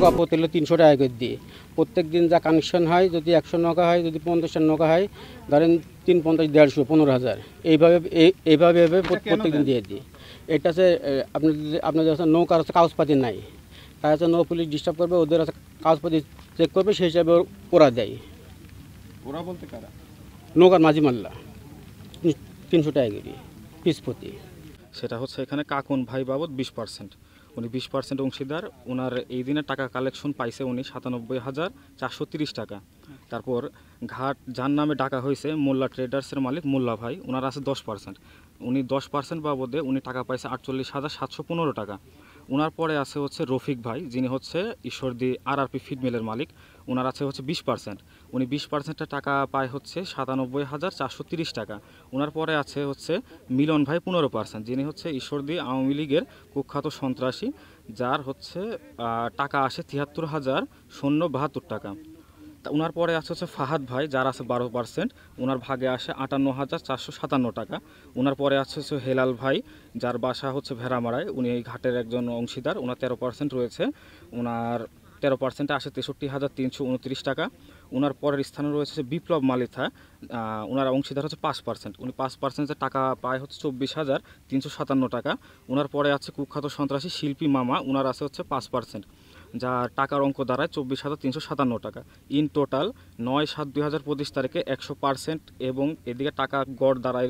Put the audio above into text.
নৌকা প্রতি হলো 300 টাকা করে দিই। প্রত্যেক দিন যা কানেকশন হয়, যদি 100 নৌকা হয়, যদি 50টা নৌকা হয়, ধরেন 3, 50, 150, 15,000 এইভাবে প্রত্যেক দিন দিয়ে দিই। এটা হচ্ছে আপনাদের নৌকার হচ্ছে কাগজপাতি নাই, তার হচ্ছে নৌ পুলিশ ডিস্টার্ব করবে, ওদের হচ্ছে কাগজপাতি চেক করবে, সেই হিসাবে ওরা দেয়। ওরা বলতে কারা? নৌকার মাঝি মাল্লা 300 টাকা করে পিস প্রতি। সেটা হচ্ছে এখানে কাকুন ভাই বাবদ 20%, উনি 20% অংশীদার। ওনার এই দিনে টাকা কালেকশন পাইছে উনি 97,430 টাকা। তারপর ঘাট যার নামে ডাকা হয়েছে মোল্লা ট্রেডার্সের মালিক মোল্লা ভাই, ওনার আছে 10%, উনি 10% বাবদে উনি টাকা পাইছে 48,715 টাকা। ওনার পরে আছে হচ্ছে রফিক ভাই, যিনি হচ্ছে ঈশ্বরদী RRP ফিড মিলের মালিক, ওনার আছে হচ্ছে 20%, উনি 20%-এর টাকা পায় হচ্ছে 97,430 টাকা। ওনার পরে আছে হচ্ছে মিলন ভাই 15%, যিনি হচ্ছে ঈশ্বরদী আওয়ামী লীগের কুখ্যাত সন্ত্রাসী, যার হচ্ছে টাকা আসে 73,072 টাকা। তা ওনার পরে আছে হচ্ছে ফাহাদ ভাই, যার আছে 12%, ওনার ভাগে আসে 58,457 টাকা। ওনার পরে আছে হচ্ছে হেলাল ভাই, যার বাসা হচ্ছে ভেড়ামারায়, উনি এই ঘাটের একজন অংশীদার, ওনার 13% রয়েছে, ওনার 13%-এ আসে 63,329 টাকা। ওনার পরের স্থানে রয়েছে বিপ্লব মালিথা, ওনার অংশীদার হচ্ছে 5%, উনি 5%-এর টাকা পায় হচ্ছে 24,357 টাকা। ওনার পরে আছে কুখ্যাত সন্ত্রাসী শিল্পী মামা, ওনার আছে হচ্ছে 5%, যার টাকার অঙ্ক দাঁড়ায় 24,357 টাকা। ইন টোটাল 9/7/2025 তারিখে 100%, এবং এদিকে টাকা গড় দাঁড়ায়